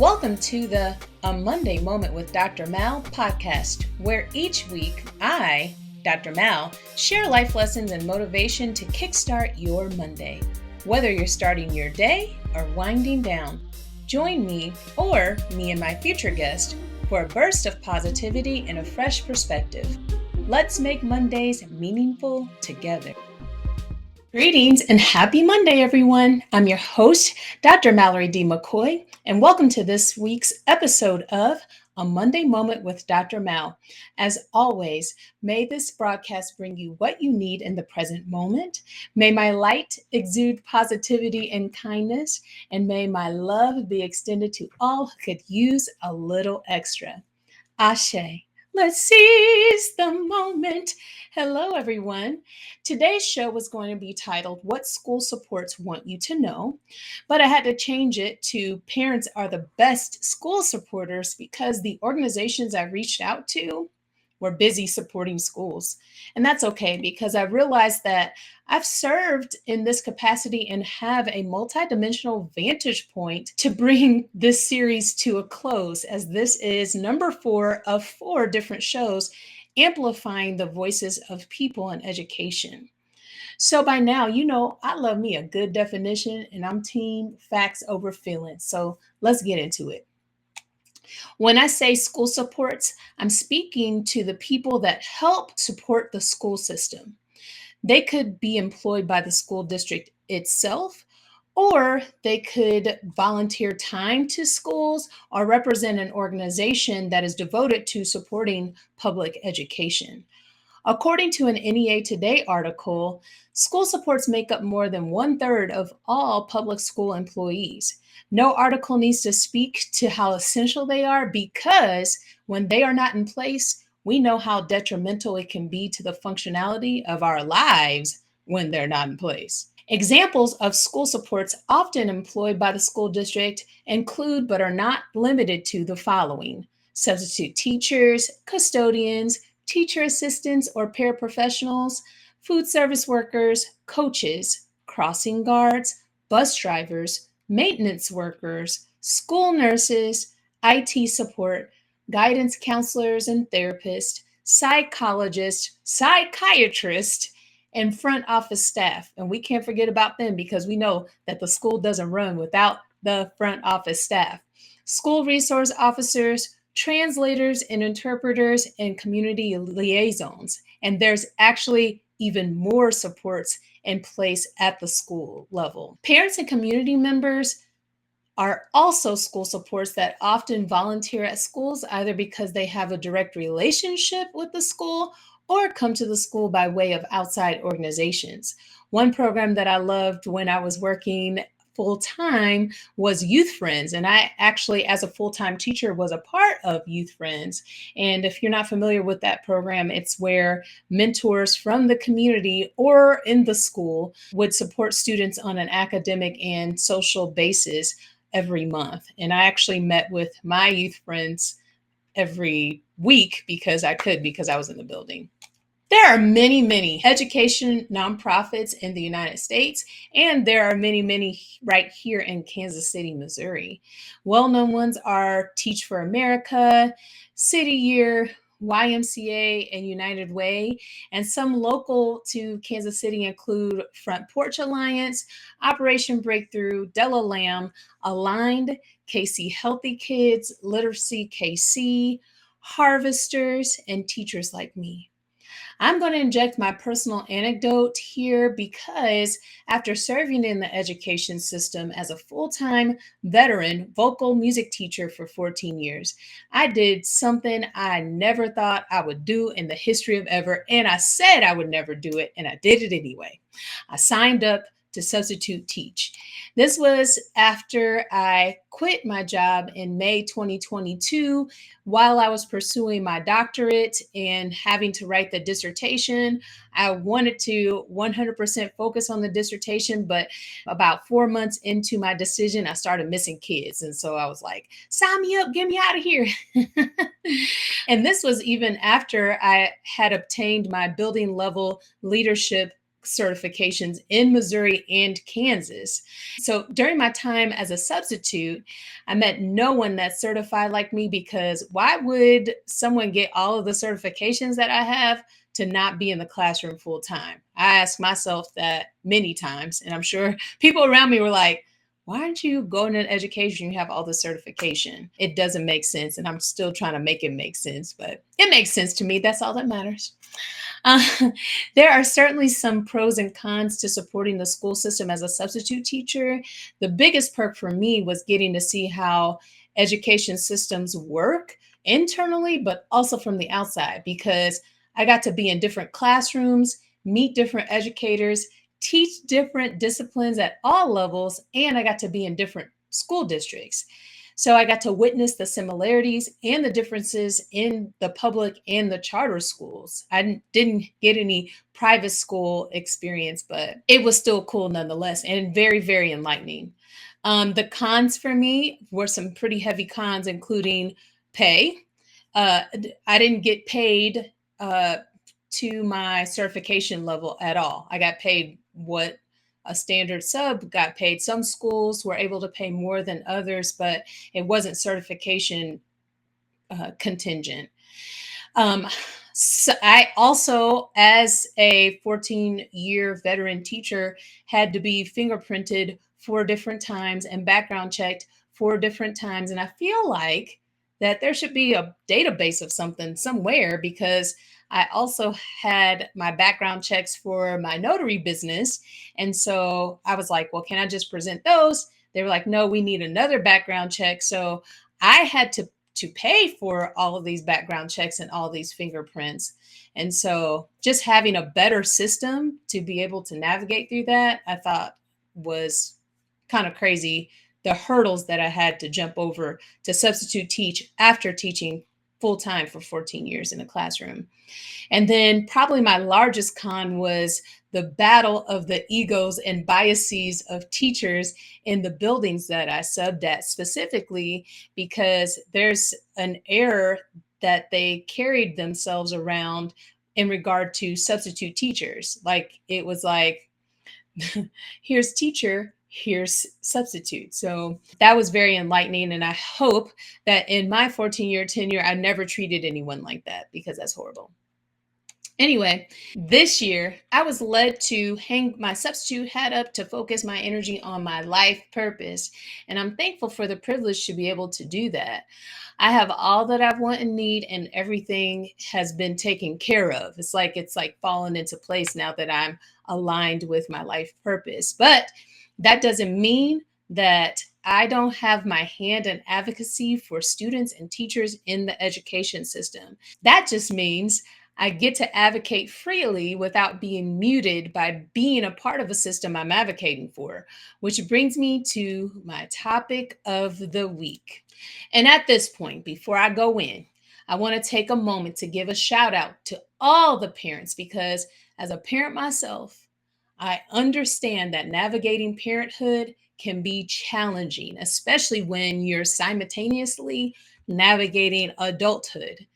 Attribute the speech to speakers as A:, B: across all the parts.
A: Welcome to the A Monday Moment with Dr. Mal podcast, where each week I, Dr. Mal, share life lessons and motivation to kickstart your Monday. Whether you're starting your day or winding down, join me or me and my future guest for a burst of positivity and a fresh perspective. Let's make Mondays meaningful together. Greetings and happy Monday, everyone. I'm your host, Dr. Mallory D. McCoy, and welcome to this week's episode of A Monday Moment with Dr. Mal. As always, may this broadcast bring you what you need in the present moment. May my light exude positivity and kindness, and may my love be extended to all who could use a little extra. Ashe. Let's seize the moment. Hello, everyone. Today's show was going to be titled, What School Supports Want You to Know, but I had to change it to Parents Are the Best School Supporters because the organizations I reached out to were busy supporting schools. And that's okay because I realized that I've served in this capacity and have a multidimensional vantage point to bring this series to a close, as this is number 4 of 4 different shows amplifying the voices of people in education. So by now, you know, I love me a good definition and I'm team facts over feelings. So let's get into it. When I say school supports, I'm speaking to the people that help support the school system. They could be employed by the school district itself, or they could volunteer time to schools or represent an organization that is devoted to supporting public education. According to an NEA Today article, school supports make up more than 1/3 of all public school employees. No article needs to speak to how essential they are because when they are not in place, we know how detrimental it can be to the functionality of our lives when they're not in place. Examples of school supports often employed by the school district include, but are not limited to, the following: substitute teachers, custodians, teacher assistants or paraprofessionals, food service workers, coaches, crossing guards, bus drivers, maintenance workers, school nurses, IT support, guidance counselors and therapists, psychologists, psychiatrists, and front office staff. And we can't forget about them because we know that the school doesn't run without the front office staff. School resource officers, translators and interpreters, and community liaisons. And there's actually even more supports in place at the school level. Parents and community members are also school supports that often volunteer at schools, either because they have a direct relationship with the school or come to the school by way of outside organizations. One program that I loved when I was working full-time was Youth Friends. And I actually, as a full-time teacher, was a part of Youth Friends. And if you're not familiar with that program, it's where mentors from the community or in the school would support students on an academic and social basis every month. And I actually met with my Youth Friends every week because I was in the building. There are many education nonprofits in the United States, and there are many right here in Kansas City, Missouri. Well-known ones are Teach for America, City Year, YMCA, and United Way. And some local to Kansas City include Front Porch Alliance, Operation Breakthrough, Della Lamb, Aligned, KC Healthy Kids, Literacy KC, Harvesters, and Teachers Like Me. I'm going to inject my personal anecdote here because after serving in the education system as a full-time veteran vocal music teacher for 14 years, I did something I never thought I would do in the history of ever, and I said I would never do it, and I did it anyway. I signed up to substitute teach. This was after I quit my job in May 2022 while I was pursuing my doctorate and having to write the dissertation. I wanted to 100% focus on the dissertation, but about 4 months into my decision, I started missing kids. And so I was like, sign me up, get me out of here. And this was even after I had obtained my building level leadership certifications in Missouri and Kansas. So during my time as a substitute, I met no one that's certified like me, because why would someone get all of the certifications that I have to not be in the classroom full time? I asked myself that many times, and I'm sure people around me were like, why aren't you going into education? You have all the certification. It doesn't make sense. And I'm still trying to make it make sense, but it makes sense to me. That's all that matters. Uh, there are certainly some pros and cons to supporting the school system as a substitute teacher. The biggest perk for me was getting to see how education systems work internally, but also from the outside, because I got to be in different classrooms, meet different educators, teach different disciplines at all levels, and I got to be in different school districts. So I got to witness the similarities and the differences in the public and the charter schools. I didn't get any private school experience, but it was still cool nonetheless, and very, very enlightening. The cons for me were some pretty heavy cons, including pay. I didn't get paid to my certification level at all. I got paid what a standard sub got paid. Some schools were able to pay more than others, but it wasn't certification contingent. So I also, as a 14-year veteran teacher, had to be fingerprinted 4 different times and background checked 4 different times. And I feel like that there should be a database of something somewhere, because I also had my background checks for my notary business. And so I was like, well, can I just present those? They were like, no, we need another background check. So I had to pay for all of these background checks and all these fingerprints. And so just having a better system to be able to navigate through that, I thought was kind of crazy. The hurdles that I had to jump over to substitute teach after teaching full time for 14 years in a classroom. And then probably my largest con was the battle of the egos and biases of teachers in the buildings that I subbed at, specifically because there's an error that they carried themselves around in regard to substitute teachers. Like it was like, here's teacher, here's substitute. So that was very enlightening. And I hope that in my 14-year tenure, I never treated anyone like that, because that's horrible. Anyway, this year I was led to hang my substitute hat up to focus my energy on my life purpose. And I'm thankful for the privilege to be able to do that. I have all that I want and need, and everything has been taken care of. It's like fallen into place now that I'm aligned with my life purpose. But that doesn't mean that I don't have my hand in advocacy for students and teachers in the education system. That just means I get to advocate freely without being muted by being a part of a system I'm advocating for, which brings me to my topic of the week. And at this point, before I go in, I want to take a moment to give a shout out to all the parents, because as a parent myself, I understand that navigating parenthood can be challenging, especially when you're simultaneously navigating adulthood.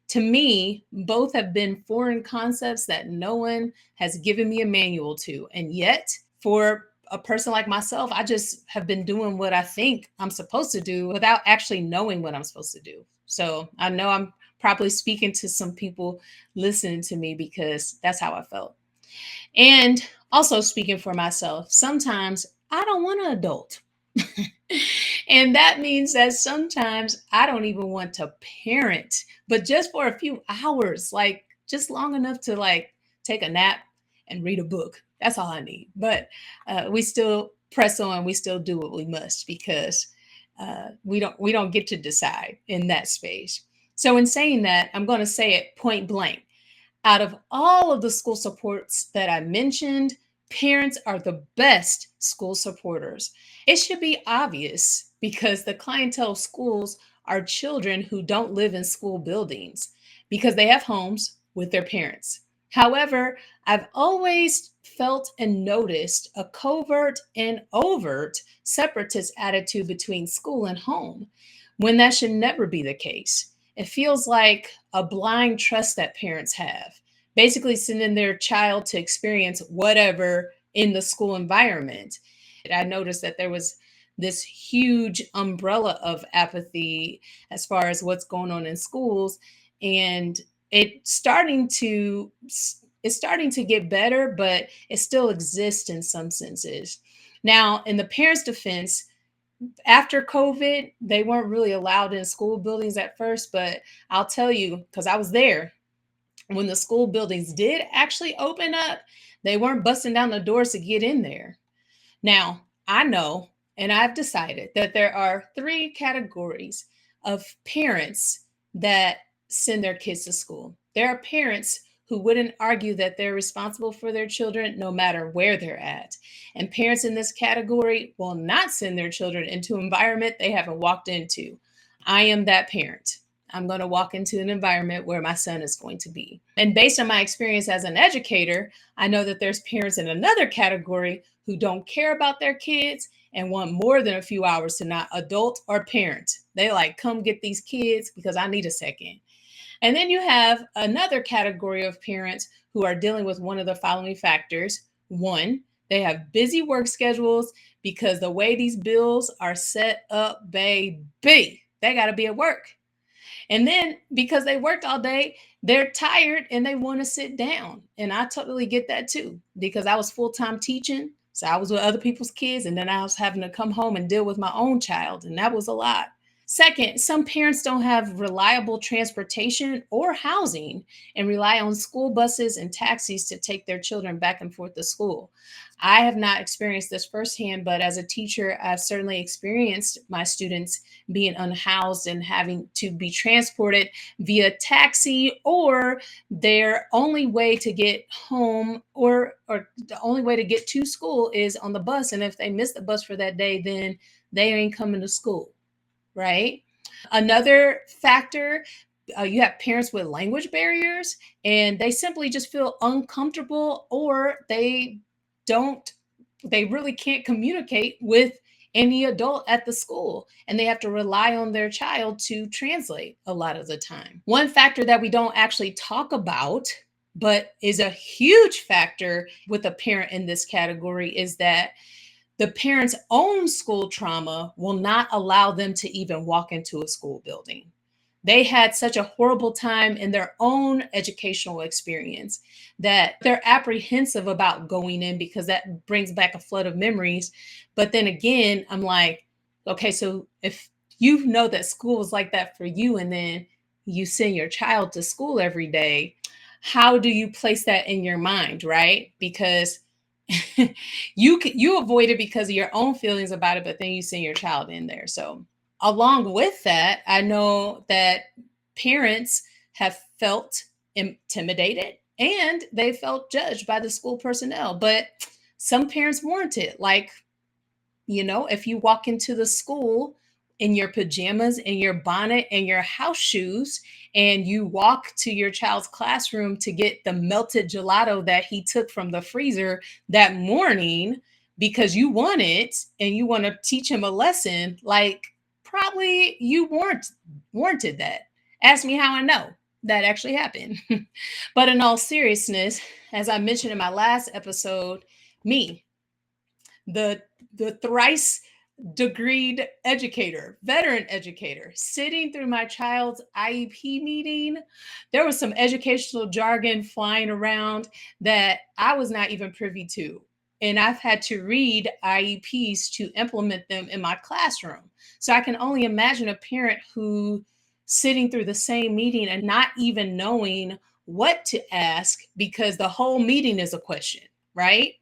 A: To me, both have been foreign concepts that no one has given me a manual to. And yet, for a person like myself, I just have been doing what I think I'm supposed to do without actually knowing what I'm supposed to do. So I know I'm probably speaking to some people listening to me, because that's how I felt. And also speaking for myself, sometimes I don't want to adult. And that means that sometimes I don't even want to parent, but just for a few hours, like just long enough to like take a nap and read a book. That's all I need. But we still press on. We still do what we must, because we don't get to decide in that space. So in saying that, I'm going to say it point blank. Out of all of the school supports that I mentioned, parents are the best school supporters. It should be obvious, because the clientele of schools are children who don't live in school buildings, because they have homes with their parents. However, I've always felt and noticed a covert and overt separatist attitude between school and home, when that should never be the case. It feels like a blind trust that parents have. basically sending their child to experience whatever in the school environment. I noticed that there was this huge umbrella of apathy as far as what's going on in schools, and it's starting to get better, but it still exists in some senses. Now, in the parents' defense, after COVID, they weren't really allowed in school buildings at first, but I'll tell you, because I was there, when the school buildings did actually open up, they weren't busting down the doors to get in there. Now, I know, and I've decided that there are three categories of parents that send their kids to school. There are parents who wouldn't argue that they're responsible for their children no matter where they're at. And parents in this category will not send their children into an environment they haven't walked into. I am that parent. I'm going to walk into an environment where my son is going to be. And based on my experience as an educator, I know that there's parents in another category who don't care about their kids and want more than a few hours to not adult or parent. They like, come get these kids because I need a second. And then you have another category of parents who are dealing with one of the following factors. One, they have busy work schedules because the way these bills are set up, baby, they got to be at work. And then because they worked all day, they're tired and they want to sit down. And I totally get that too, because I was full-time teaching. So I was with other people's kids, and then I was having to come home and deal with my own child. And that was a lot. Second, some parents don't have reliable transportation or housing and rely on school buses and taxis to take their children back and forth to school. I have not experienced this firsthand, but as a teacher, I've certainly experienced my students being unhoused and having to be transported via taxi, or their only way to get home or the only way to get to school is on the bus. And if they miss the bus for that day, then they ain't coming to school. Right? Another factor, you have parents with language barriers and they simply just feel uncomfortable, or they really can't communicate with any adult at the school, and they have to rely on their child to translate a lot of the time. One factor that we don't actually talk about, but is a huge factor with a parent in this category, is that the parent's own school trauma will not allow them to even walk into a school building. They had such a horrible time in their own educational experience that they're apprehensive about going in because that brings back a flood of memories. But then again, I'm like, okay, so if you know that school was like that for you, and then you send your child to school every day, how do you place that in your mind, right? Because you avoid it because of your own feelings about it, but then you send your child in there. So along with that, I know that parents have felt intimidated and they felt judged by the school personnel, but some parents warrant it. Like, if you walk into the school in your pajamas and your bonnet and your house shoes, and you walk to your child's classroom to get the melted gelato that he took from the freezer that morning because you want it and you want to teach him a lesson, like, probably you warranted that. Ask me how I know that actually happened. But in all seriousness, as I mentioned in my last episode, me, the thrice degreed educator, veteran educator, sitting through my child's IEP meeting, there was some educational jargon flying around that I was not even privy to. And I've had to read IEPs to implement them in my classroom. So I can only imagine a parent who sitting through the same meeting and not even knowing what to ask because the whole meeting is a question, right?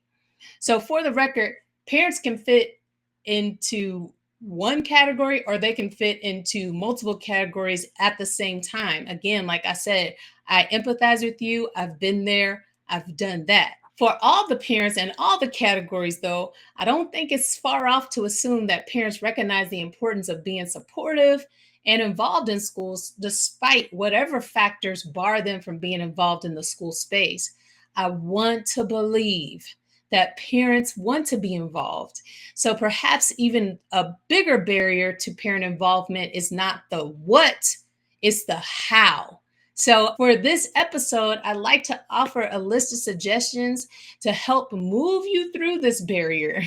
A: So for the record, parents can fit into one category or they can fit into multiple categories at the same time. Again, like I said, I empathize with you. I've been there. I've done that. For all the parents and all the categories, though, I don't think it's far off to assume that parents recognize the importance of being supportive and involved in schools, despite whatever factors bar them from being involved in the school space. I want to believe that parents want to be involved. So perhaps even a bigger barrier to parent involvement is not the what, it's the how. So, for this episode, I'd like to offer a list of suggestions to help move you through this barrier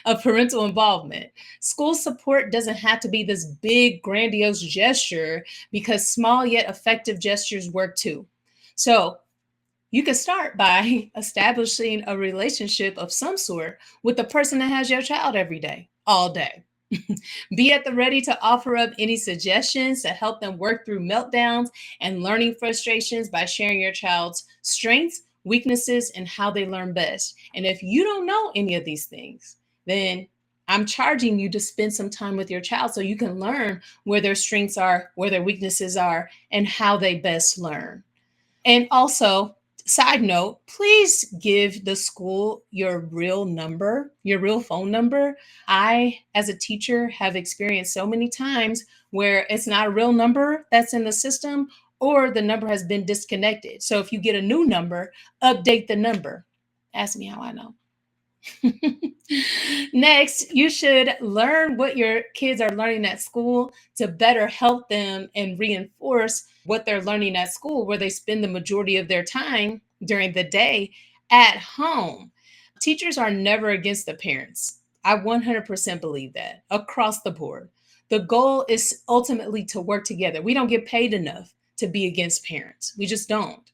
A: of parental involvement. School support doesn't have to be this big, grandiose gesture because small yet effective gestures work too. So, you can start by establishing a relationship of some sort with the person that has your child every day, all day. Be at the ready to offer up any suggestions to help them work through meltdowns and learning frustrations by sharing your child's strengths, weaknesses, and how they learn best. And if you don't know any of these things, then I'm charging you to spend some time with your child so you can learn where their strengths are, where their weaknesses are, and how they best learn. And also, side note, please give the school your real number, your real phone number. I, as a teacher, have experienced so many times where it's not a real number that's in the system or the number has been disconnected. So if you get a new number, update the number. Ask me how I know. Next, you should learn what your kids are learning at school to better help them and reinforce what they're learning at school, where they spend the majority of their time during the day at home. Teachers are never against the parents. I 100% believe that across the board. The goal is ultimately to work together. We don't get paid enough to be against parents. We just don't,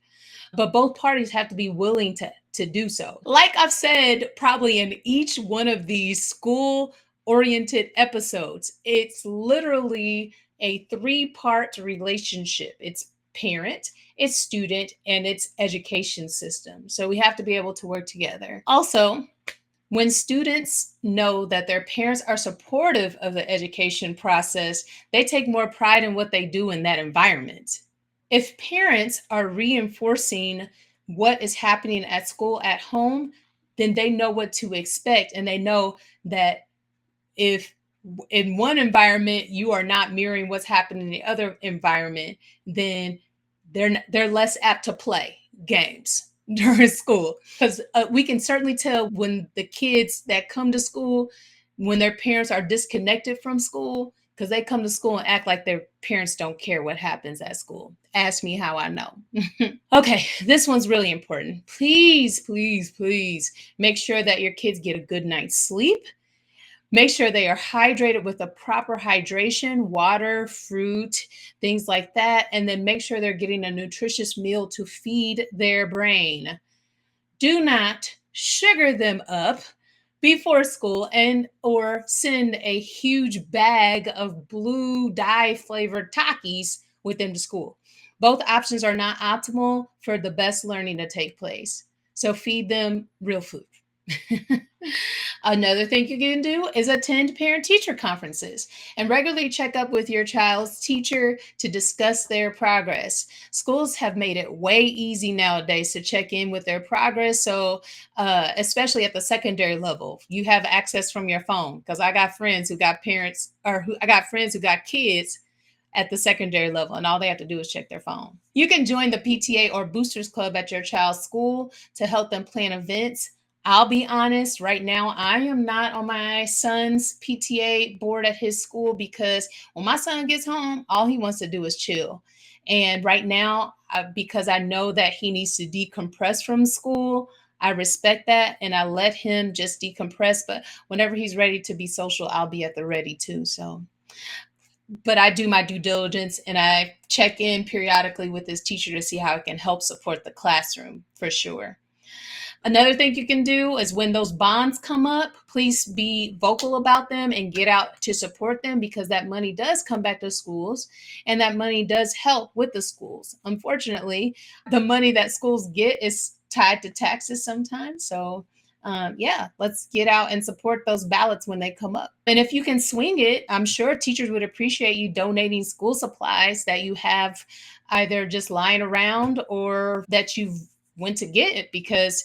A: but both parties have to be willing to do so. Like I've said, probably in each one of these school oriented episodes, it's literally a three-part relationship. It's parent, it's student, and it's education system. So we have to be able to work together. Also, when students know that their parents are supportive of the education process, they take more pride in what they do in that environment. If parents are reinforcing what is happening at school at home, then they know what to expect. And they know that if in one environment you are not mirroring what's happening in the other environment, then they're less apt to play games during school, because we can certainly tell when the kids that come to school, when their parents are disconnected from school, because they come to school and act like their parents don't care what happens at school. Ask me how I know. Okay, this one's really important. Please, please, please make sure that your kids get a good night's sleep. Make sure they are hydrated with the proper hydration, water, fruit, things like that. And then make sure they're getting a nutritious meal to feed their brain. Do not sugar them up before school and or send a huge bag of blue dye flavored Takis with them to school. Both options are not optimal for the best learning to take place. So feed them real food. Another thing you can do is attend parent-teacher conferences and regularly check up with your child's teacher to discuss their progress. Schools have made it way easy nowadays to check in with their progress. So, especially at the secondary level, you have access from your phone. Because I got friends who got parents, I got friends who got kids at the secondary level, and all they have to do is check their phone. You can join the PTA or Boosters Club at your child's school to help them plan events. I'll be honest, right now, I am not on my son's PTA board at his school because when my son gets home, all he wants to do is chill. And right now, because I know that he needs to decompress from school, I respect that and I let him just decompress. But whenever he's ready to be social, I'll be at the ready too. So, but I do my due diligence and I check in periodically with his teacher to see how it can help support the classroom for sure. Another thing you can do is when those bonds come up, please be vocal about them and get out to support them, because that money does come back to schools and that money does help with the schools. Unfortunately, the money that schools get is tied to taxes sometimes. So yeah, let's get out and support those ballots when they come up. And if you can swing it, I'm sure teachers would appreciate you donating school supplies that you have either just lying around or that you've went to get it, because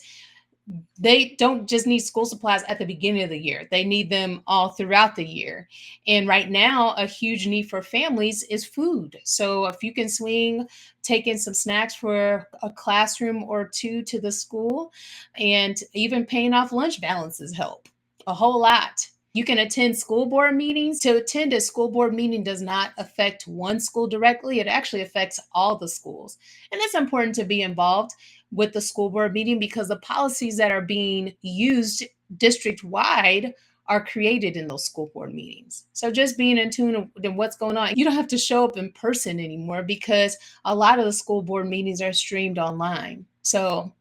A: they don't just need school supplies at the beginning of the year. They need them all throughout the year. And right now, a huge need for families is food. So if you can swing, take in some snacks for a classroom or two to the school, and even paying off lunch balances help a whole lot. You can attend school board meetings. To attend a school board meeting does not affect one school directly. It actually affects all the schools. And it's important to be involved with the school board meeting because the policies that are being used district wide are created in those school board meetings. So just being in tune with what's going on. You don't have to show up in person anymore because a lot of the school board meetings are streamed online. So,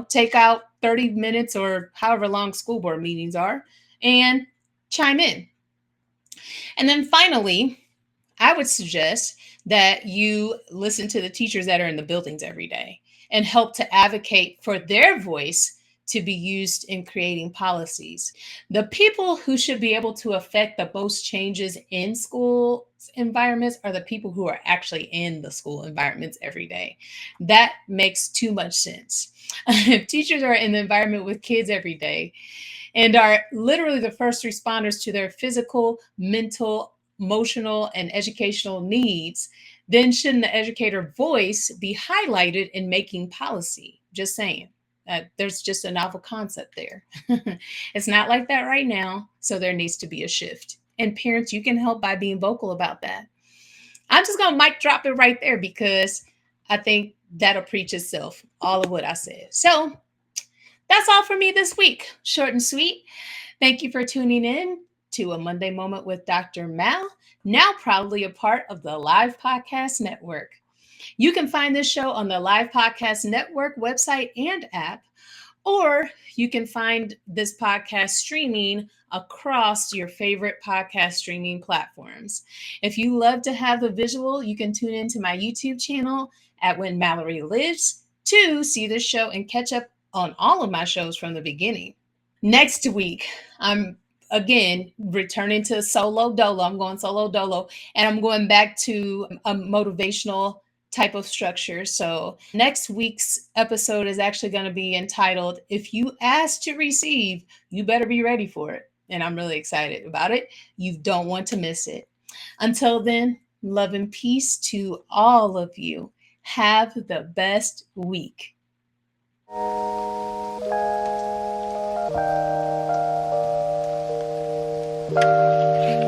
A: take out 30 minutes or however long school board meetings are and chime in. And then finally, I would suggest that you listen to the teachers that are in the buildings every day and help to advocate for their voice to be used in creating policies. The people who should be able to affect the most changes in school environments are the people who are actually in the school environments every day. That makes too much sense. If teachers are in the environment with kids every day, and are literally the first responders to their physical, mental, emotional, and educational needs, then shouldn't the educator voice be highlighted in making policy? Just saying. There's just a novel concept there. It's not like that right now, so there needs to be a shift. And parents, you can help by being vocal about that. I'm just going to mic drop it right there because I think that'll preach itself, all of what I said. So that's all for me this week. Short and sweet. Thank you for tuning in to A Monday Moment with Dr. Mal, now proudly a part of the Live Podcast Network. You can find this show on the Live Podcast Network website and app, or you can find this podcast streaming across your favorite podcast streaming platforms. If you love to have the visual, you can tune into my YouTube channel at whenmallorylives to see this show and catch up on all of my shows from the beginning. Next week, I'm again returning to solo dolo. I'm going solo dolo, and I'm going back to a motivational type of structure. So next week's episode is actually going to be entitled, If You Ask to Receive, You Better Be Ready for It. And I'm really excited about it. You don't want to miss it. Until then, love and peace to all of you. Have the best week. Thank you.